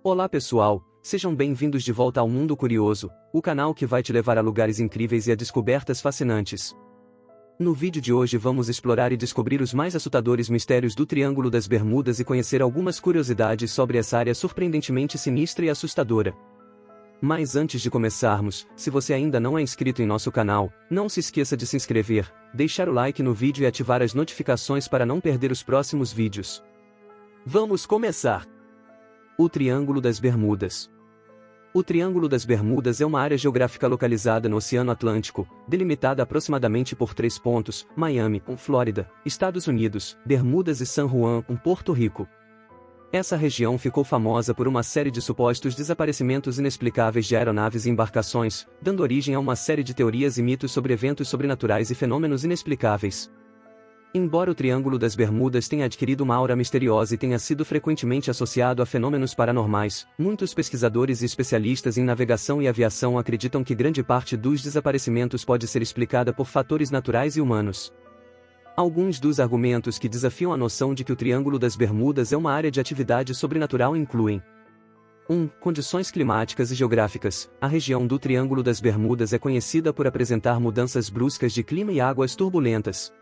Olá pessoal, sejam bem-vindos de volta ao Mundo Curioso, o canal que vai te levar a lugares incríveis e a descobertas fascinantes. No vídeo de hoje vamos explorar e descobrir os mais assustadores mistérios do Triângulo das Bermudas e conhecer algumas curiosidades sobre essa área surpreendentemente sinistra e assustadora. Mas antes de começarmos, se você ainda não é inscrito em nosso canal, não se esqueça de se inscrever, deixar o like no vídeo e ativar as notificações para não perder os próximos vídeos. Vamos começar! O Triângulo das Bermudas. O Triângulo das Bermudas é uma área geográfica localizada no Oceano Atlântico, delimitada aproximadamente por 3 pontos: Miami, Flórida, Estados Unidos, Bermudas e San Juan, Porto Rico. Essa região ficou famosa por uma série de supostos desaparecimentos inexplicáveis de aeronaves e embarcações, dando origem a uma série de teorias e mitos sobre eventos sobrenaturais e fenômenos inexplicáveis. Embora o Triângulo das Bermudas tenha adquirido uma aura misteriosa e tenha sido frequentemente associado a fenômenos paranormais, muitos pesquisadores e especialistas em navegação e aviação acreditam que grande parte dos desaparecimentos pode ser explicada por fatores naturais e humanos. Alguns dos argumentos que desafiam a noção de que o Triângulo das Bermudas é uma área de atividade sobrenatural incluem: 1. Condições climáticas e geográficas. A região do Triângulo das Bermudas é conhecida por apresentar mudanças bruscas de clima e águas turbulentas.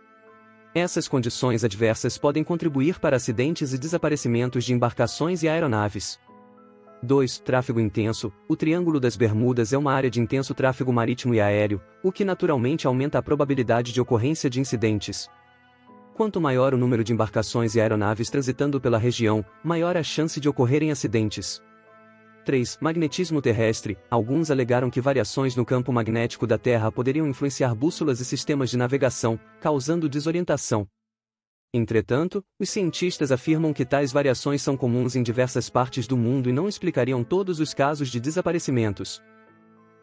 Essas condições adversas podem contribuir para acidentes e desaparecimentos de embarcações e aeronaves. 2. Tráfego intenso. O Triângulo das Bermudas é uma área de intenso tráfego marítimo e aéreo, o que naturalmente aumenta a probabilidade de ocorrência de incidentes. Quanto maior o número de embarcações e aeronaves transitando pela região, maior a chance de ocorrerem acidentes. 3. Magnetismo terrestre. Alguns alegaram que variações no campo magnético da Terra poderiam influenciar bússolas e sistemas de navegação, causando desorientação. Entretanto, os cientistas afirmam que tais variações são comuns em diversas partes do mundo e não explicariam todos os casos de desaparecimentos.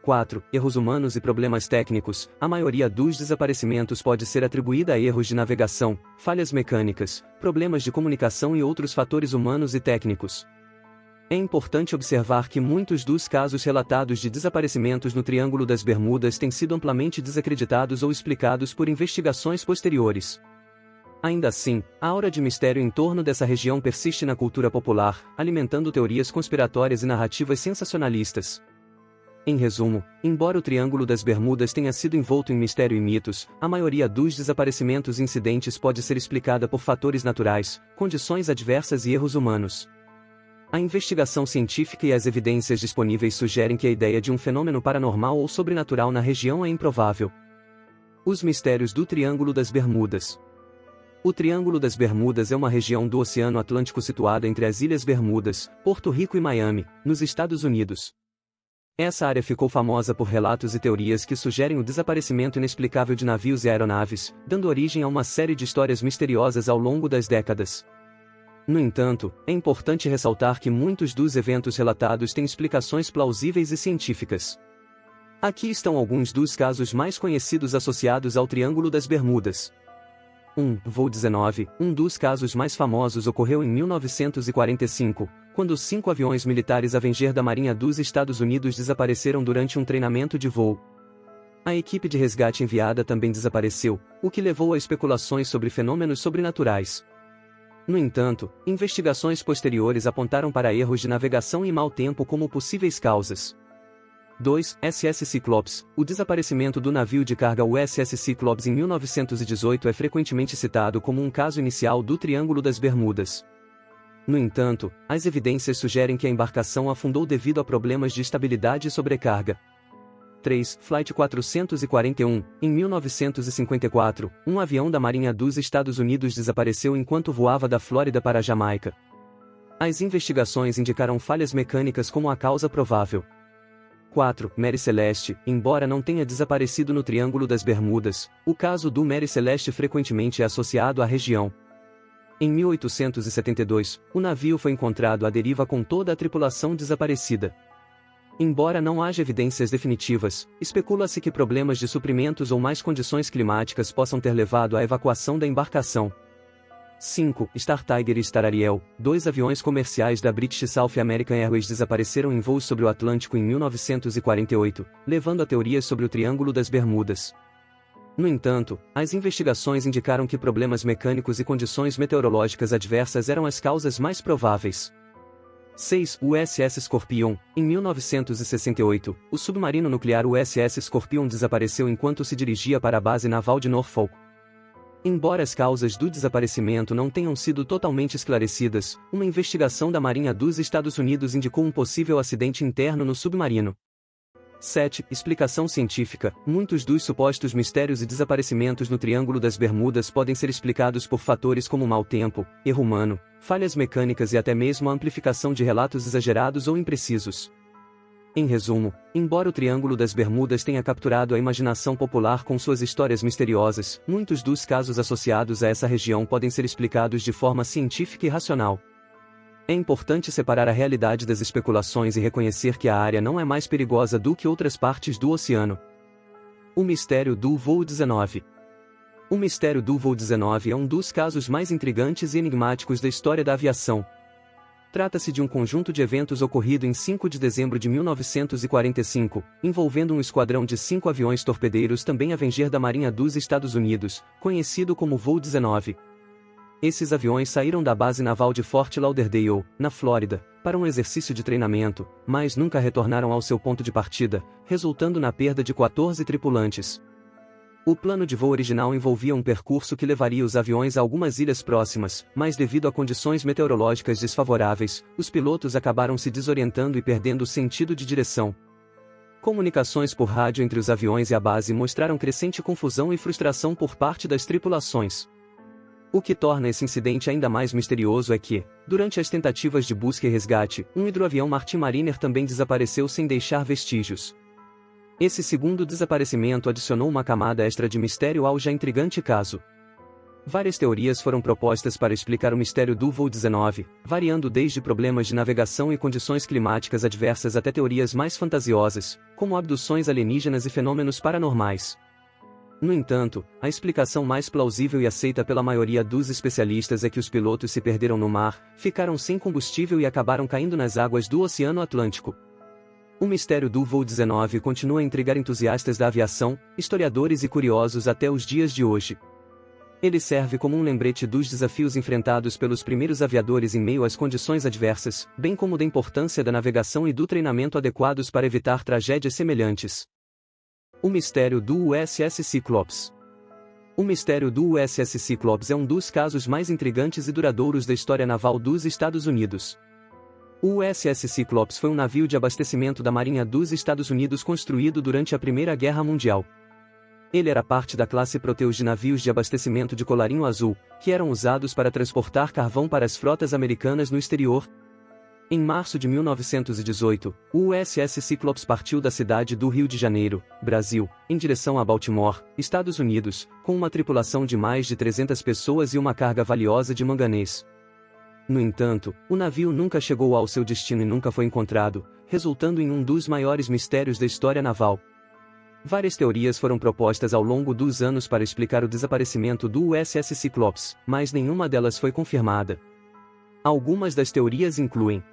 4. Erros humanos e problemas técnicos. A maioria dos desaparecimentos pode ser atribuída a erros de navegação, falhas mecânicas, problemas de comunicação e outros fatores humanos e técnicos. É importante observar que muitos dos casos relatados de desaparecimentos no Triângulo das Bermudas têm sido amplamente desacreditados ou explicados por investigações posteriores. Ainda assim, a aura de mistério em torno dessa região persiste na cultura popular, alimentando teorias conspiratórias e narrativas sensacionalistas. Em resumo, embora o Triângulo das Bermudas tenha sido envolto em mistério e mitos, a maioria dos desaparecimentos e incidentes pode ser explicada por fatores naturais, condições adversas e erros humanos. A investigação científica e as evidências disponíveis sugerem que a ideia de um fenômeno paranormal ou sobrenatural na região é improvável. Os mistérios do Triângulo das Bermudas. O Triângulo das Bermudas é uma região do Oceano Atlântico situada entre as Ilhas Bermudas, Porto Rico e Miami, nos Estados Unidos. Essa área ficou famosa por relatos e teorias que sugerem o desaparecimento inexplicável de navios e aeronaves, dando origem a uma série de histórias misteriosas ao longo das décadas. No entanto, é importante ressaltar que muitos dos eventos relatados têm explicações plausíveis e científicas. Aqui estão alguns dos casos mais conhecidos associados ao Triângulo das Bermudas. 1. Voo 19. Um dos casos mais famosos ocorreu em 1945, quando 5 aviões militares Avenger da Marinha dos Estados Unidos desapareceram durante um treinamento de voo. A equipe de resgate enviada também desapareceu, o que levou a especulações sobre fenômenos sobrenaturais. No entanto, investigações posteriores apontaram para erros de navegação e mau tempo como possíveis causas. 2. SS Cyclops. O desaparecimento do navio de carga USS Cyclops em 1918 é frequentemente citado como um caso inicial do Triângulo das Bermudas. No entanto, as evidências sugerem que a embarcação afundou devido a problemas de estabilidade e sobrecarga. 3. Flight 441. Em 1954, um avião da Marinha dos Estados Unidos desapareceu enquanto voava da Flórida para a Jamaica. As investigações indicaram falhas mecânicas como a causa provável. 4. Mary Celeste. Embora não tenha desaparecido no Triângulo das Bermudas, o caso do Mary Celeste frequentemente é associado à região. Em 1872, o navio foi encontrado à deriva com toda a tripulação desaparecida. Embora não haja evidências definitivas, especula-se que problemas de suprimentos ou mais condições climáticas possam ter levado à evacuação da embarcação. 5. Star Tiger e Star Ariel. 2 aviões comerciais da British South American Airways desapareceram em voos sobre o Atlântico em 1948, levando a teorias sobre o Triângulo das Bermudas. No entanto, as investigações indicaram que problemas mecânicos e condições meteorológicas adversas eram as causas mais prováveis. 6. USS Scorpion. Em 1968, o submarino nuclear USS Scorpion desapareceu enquanto se dirigia para a base naval de Norfolk. Embora as causas do desaparecimento não tenham sido totalmente esclarecidas, uma investigação da Marinha dos Estados Unidos indicou um possível acidente interno no submarino. 7. Explicação científica. Muitos dos supostos mistérios e desaparecimentos no Triângulo das Bermudas podem ser explicados por fatores como mau tempo, erro humano, falhas mecânicas e até mesmo a amplificação de relatos exagerados ou imprecisos. Em resumo, embora o Triângulo das Bermudas tenha capturado a imaginação popular com suas histórias misteriosas, muitos dos casos associados a essa região podem ser explicados de forma científica e racional. É importante separar a realidade das especulações e reconhecer que a área não é mais perigosa do que outras partes do oceano. O mistério do voo 19. O mistério do voo 19 é um dos casos mais intrigantes e enigmáticos da história da aviação. Trata-se de um conjunto de eventos ocorrido em 5 de dezembro de 1945, envolvendo um esquadrão de 5 aviões torpedeiros também Avenger da Marinha dos Estados Unidos, conhecido como voo 19. Esses aviões saíram da base naval de Fort Lauderdale, na Flórida, para um exercício de treinamento, mas nunca retornaram ao seu ponto de partida, resultando na perda de 14 tripulantes. O plano de voo original envolvia um percurso que levaria os aviões a algumas ilhas próximas, mas devido a condições meteorológicas desfavoráveis, os pilotos acabaram se desorientando e perdendo o sentido de direção. Comunicações por rádio entre os aviões e a base mostraram crescente confusão e frustração por parte das tripulações. O que torna esse incidente ainda mais misterioso é que, durante as tentativas de busca e resgate, um hidroavião Martin Mariner também desapareceu sem deixar vestígios. Esse segundo desaparecimento adicionou uma camada extra de mistério ao já intrigante caso. Várias teorias foram propostas para explicar o mistério do voo 19, variando desde problemas de navegação e condições climáticas adversas até teorias mais fantasiosas, como abduções alienígenas e fenômenos paranormais. No entanto, a explicação mais plausível e aceita pela maioria dos especialistas é que os pilotos se perderam no mar, ficaram sem combustível e acabaram caindo nas águas do Oceano Atlântico. O mistério do voo 19 continua a intrigar entusiastas da aviação, historiadores e curiosos até os dias de hoje. Ele serve como um lembrete dos desafios enfrentados pelos primeiros aviadores em meio às condições adversas, bem como da importância da navegação e do treinamento adequados para evitar tragédias semelhantes. O mistério do USS Cyclops. O mistério do USS Cyclops é um dos casos mais intrigantes e duradouros da história naval dos Estados Unidos. O USS Cyclops foi um navio de abastecimento da Marinha dos Estados Unidos construído durante a Primeira Guerra Mundial. Ele era parte da classe Proteus de navios de abastecimento de colarinho azul, que eram usados para transportar carvão para as frotas americanas no exterior. Em março de 1918, o USS Cyclops partiu da cidade do Rio de Janeiro, Brasil, em direção a Baltimore, Estados Unidos, com uma tripulação de mais de 300 pessoas e uma carga valiosa de manganês. No entanto, o navio nunca chegou ao seu destino e nunca foi encontrado, resultando em um dos maiores mistérios da história naval. Várias teorias foram propostas ao longo dos anos para explicar o desaparecimento do USS Cyclops, mas nenhuma delas foi confirmada. Algumas das teorias incluem: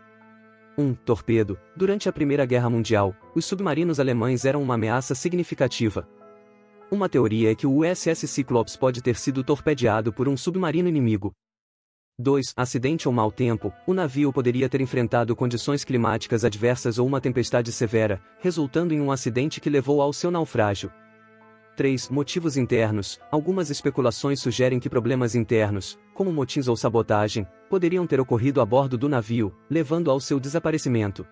1. Torpedo. Durante a Primeira Guerra Mundial, os submarinos alemães eram uma ameaça significativa. Uma teoria é que o USS Cyclops pode ter sido torpedeado por um submarino inimigo. 2. Acidente ou mau tempo. O navio poderia ter enfrentado condições climáticas adversas ou uma tempestade severa, resultando em um acidente que levou ao seu naufrágio. 3. Motivos internos. Algumas especulações sugerem que problemas internos, como motins ou sabotagem, poderiam ter ocorrido a bordo do navio, levando ao seu desaparecimento.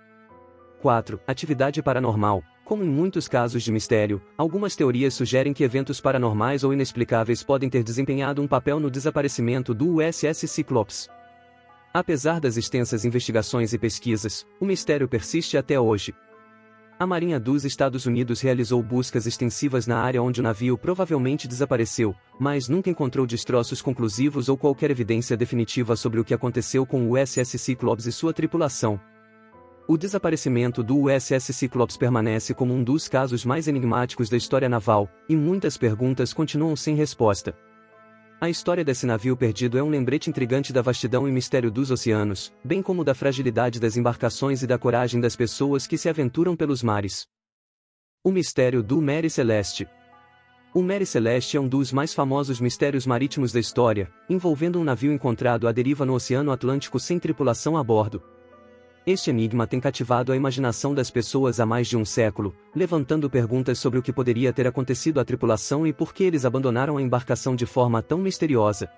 4. Atividade paranormal. Como em muitos casos de mistério, algumas teorias sugerem que eventos paranormais ou inexplicáveis podem ter desempenhado um papel no desaparecimento do USS Cyclops. Apesar das extensas investigações e pesquisas, o mistério persiste até hoje. A Marinha dos Estados Unidos realizou buscas extensivas na área onde o navio provavelmente desapareceu, mas nunca encontrou destroços conclusivos ou qualquer evidência definitiva sobre o que aconteceu com o USS Cyclops e sua tripulação. O desaparecimento do USS Cyclops permanece como um dos casos mais enigmáticos da história naval, e muitas perguntas continuam sem resposta. A história desse navio perdido é um lembrete intrigante da vastidão e mistério dos oceanos, bem como da fragilidade das embarcações e da coragem das pessoas que se aventuram pelos mares. O mistério do Mary Celeste. O Mary Celeste é um dos mais famosos mistérios marítimos da história, envolvendo um navio encontrado à deriva no Oceano Atlântico sem tripulação a bordo. Este enigma tem cativado a imaginação das pessoas há mais de um século, levantando perguntas sobre o que poderia ter acontecido à tripulação e por que eles abandonaram a embarcação de forma tão misteriosa.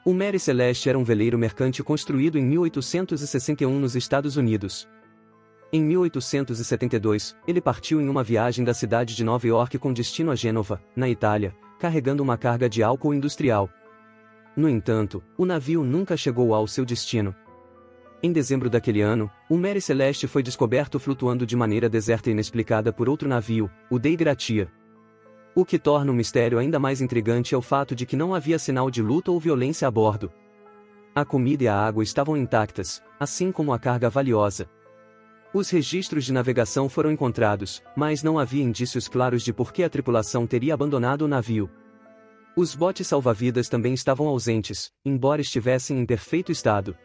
O Mary Celeste era um veleiro mercante construído em 1861 nos Estados Unidos. Em 1872, ele partiu em uma viagem da cidade de Nova York com destino a Gênova, na Itália, carregando uma carga de álcool industrial. No entanto, o navio nunca chegou ao seu destino. Em dezembro daquele ano, o Mary Celeste foi descoberto flutuando de maneira deserta e inexplicada por outro navio, o Dei Gratia. O que torna o mistério ainda mais intrigante é o fato de que não havia sinal de luta ou violência a bordo. A comida e a água estavam intactas, assim como a carga valiosa. Os registros de navegação foram encontrados, mas não havia indícios claros de por que a tripulação teria abandonado o navio. Os botes salva-vidas também estavam ausentes, embora estivessem em perfeito estado.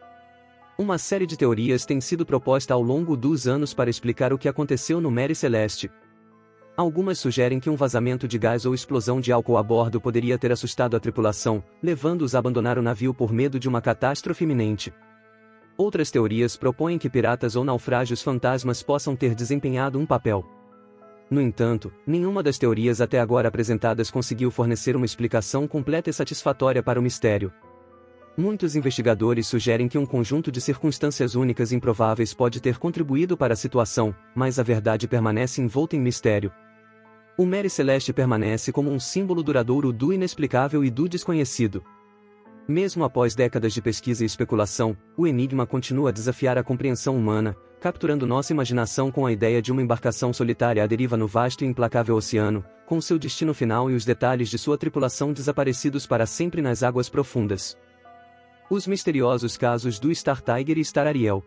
Uma série de teorias tem sido proposta ao longo dos anos para explicar o que aconteceu no Mary Celeste. Algumas sugerem que um vazamento de gás ou explosão de álcool a bordo poderia ter assustado a tripulação, levando-os a abandonar o navio por medo de uma catástrofe iminente. Outras teorias propõem que piratas ou naufrágios fantasmas possam ter desempenhado um papel. No entanto, nenhuma das teorias até agora apresentadas conseguiu fornecer uma explicação completa e satisfatória para o mistério. Muitos investigadores sugerem que um conjunto de circunstâncias únicas e improváveis pode ter contribuído para a situação, mas a verdade permanece envolta em mistério. O Mary Celeste permanece como um símbolo duradouro do inexplicável e do desconhecido. Mesmo após décadas de pesquisa e especulação, o enigma continua a desafiar a compreensão humana, capturando nossa imaginação com a ideia de uma embarcação solitária à deriva no vasto e implacável oceano, com seu destino final e os detalhes de sua tripulação desaparecidos para sempre nas águas profundas. Os misteriosos casos do Star Tiger e Star Ariel.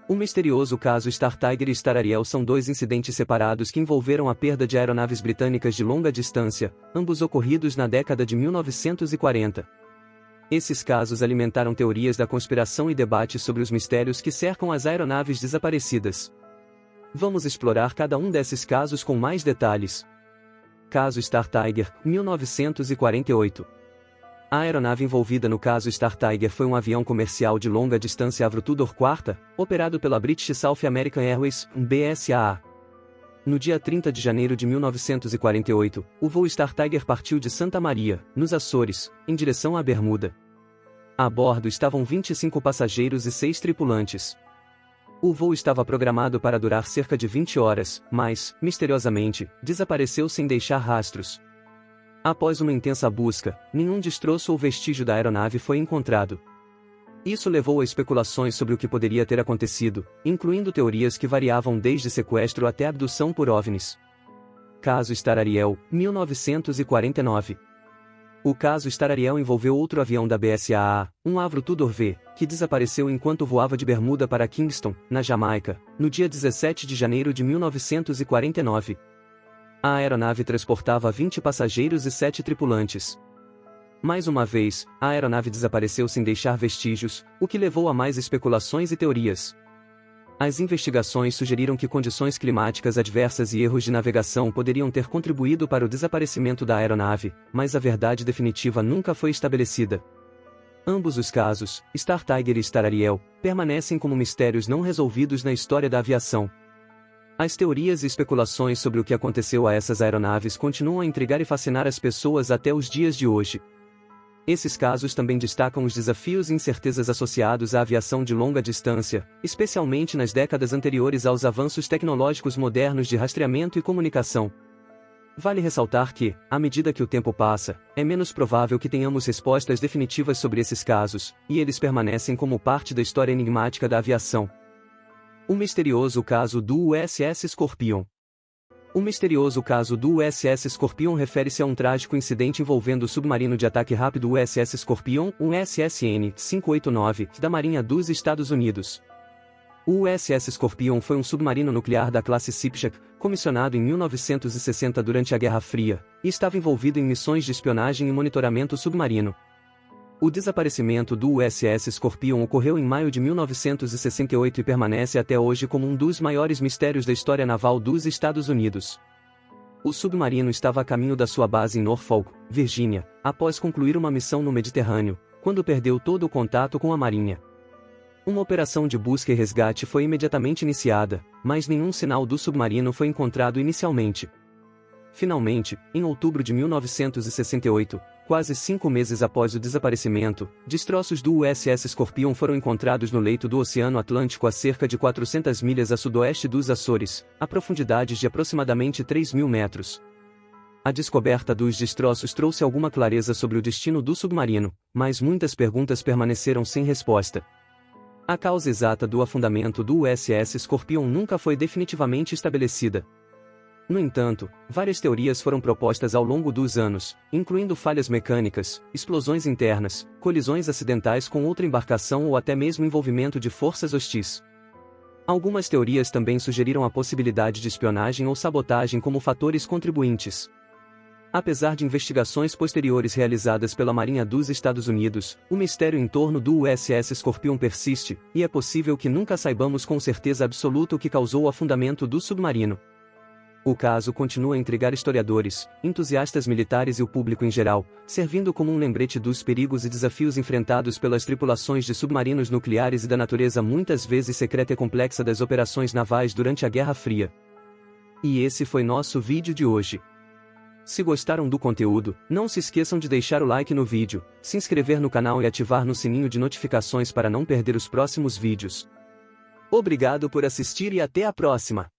O misterioso caso Star Tiger e Star Ariel são dois incidentes separados que envolveram a perda de aeronaves britânicas de longa distância, ambos ocorridos na década de 1940. Esses casos alimentaram teorias da conspiração e debates sobre os mistérios que cercam as aeronaves desaparecidas. Vamos explorar cada um desses casos com mais detalhes. Caso Star Tiger, 1948. A aeronave envolvida no caso Star Tiger foi um avião comercial de longa distância Avro Tudor IV, operado pela British South American Airways, BSAA. No dia 30 de janeiro de 1948, o voo Star Tiger partiu de Santa Maria, nos Açores, em direção à Bermuda. A bordo estavam 25 passageiros e 6 tripulantes. O voo estava programado para durar cerca de 20 horas, mas, misteriosamente, desapareceu sem deixar rastros. Após uma intensa busca, nenhum destroço ou vestígio da aeronave foi encontrado. Isso levou a especulações sobre o que poderia ter acontecido, incluindo teorias que variavam desde sequestro até abdução por OVNIs. Caso Star Ariel, 1949. O caso Star Ariel envolveu outro avião da BSAA, um Avro Tudor V, que desapareceu enquanto voava de Bermuda para Kingston, na Jamaica, no dia 17 de janeiro de 1949. A aeronave transportava 20 passageiros e 7 tripulantes. Mais uma vez, a aeronave desapareceu sem deixar vestígios, o que levou a mais especulações e teorias. As investigações sugeriram que condições climáticas adversas e erros de navegação poderiam ter contribuído para o desaparecimento da aeronave, mas a verdade definitiva nunca foi estabelecida. Ambos os casos, Star Tiger e Star Ariel, permanecem como mistérios não resolvidos na história da aviação. As teorias e especulações sobre o que aconteceu a essas aeronaves continuam a intrigar e fascinar as pessoas até os dias de hoje. Esses casos também destacam os desafios e incertezas associados à aviação de longa distância, especialmente nas décadas anteriores aos avanços tecnológicos modernos de rastreamento e comunicação. Vale ressaltar que, à medida que o tempo passa, é menos provável que tenhamos respostas definitivas sobre esses casos, e eles permanecem como parte da história enigmática da aviação. O misterioso caso do USS Scorpion. O misterioso caso do USS Scorpion refere-se a um trágico incidente envolvendo o submarino de ataque rápido USS Scorpion, um SSN-589, da Marinha dos Estados Unidos. O USS Scorpion foi um submarino nuclear da classe Skipjack, comissionado em 1960 durante a Guerra Fria, e estava envolvido em missões de espionagem e monitoramento submarino. O desaparecimento do USS Scorpion ocorreu em maio de 1968 e permanece até hoje como um dos maiores mistérios da história naval dos Estados Unidos. O submarino estava a caminho da sua base em Norfolk, Virgínia, após concluir uma missão no Mediterrâneo, quando perdeu todo o contato com a Marinha. Uma operação de busca e resgate foi imediatamente iniciada, mas nenhum sinal do submarino foi encontrado inicialmente. Finalmente, em outubro de 1968, quase 5 meses após o desaparecimento, destroços do USS Scorpion foram encontrados no leito do Oceano Atlântico a cerca de 400 milhas a sudoeste dos Açores, a profundidades de aproximadamente 3.000 metros. A descoberta dos destroços trouxe alguma clareza sobre o destino do submarino, mas muitas perguntas permaneceram sem resposta. A causa exata do afundamento do USS Scorpion nunca foi definitivamente estabelecida. No entanto, várias teorias foram propostas ao longo dos anos, incluindo falhas mecânicas, explosões internas, colisões acidentais com outra embarcação ou até mesmo envolvimento de forças hostis. Algumas teorias também sugeriram a possibilidade de espionagem ou sabotagem como fatores contribuintes. Apesar de investigações posteriores realizadas pela Marinha dos Estados Unidos, o mistério em torno do USS Scorpion persiste, e é possível que nunca saibamos com certeza absoluta o que causou o afundamento do submarino. O caso continua a intrigar historiadores, entusiastas militares e o público em geral, servindo como um lembrete dos perigos e desafios enfrentados pelas tripulações de submarinos nucleares e da natureza muitas vezes secreta e complexa das operações navais durante a Guerra Fria. E esse foi nosso vídeo de hoje. Se gostaram do conteúdo, não se esqueçam de deixar o like no vídeo, se inscrever no canal e ativar no sininho de notificações para não perder os próximos vídeos. Obrigado por assistir e até a próxima!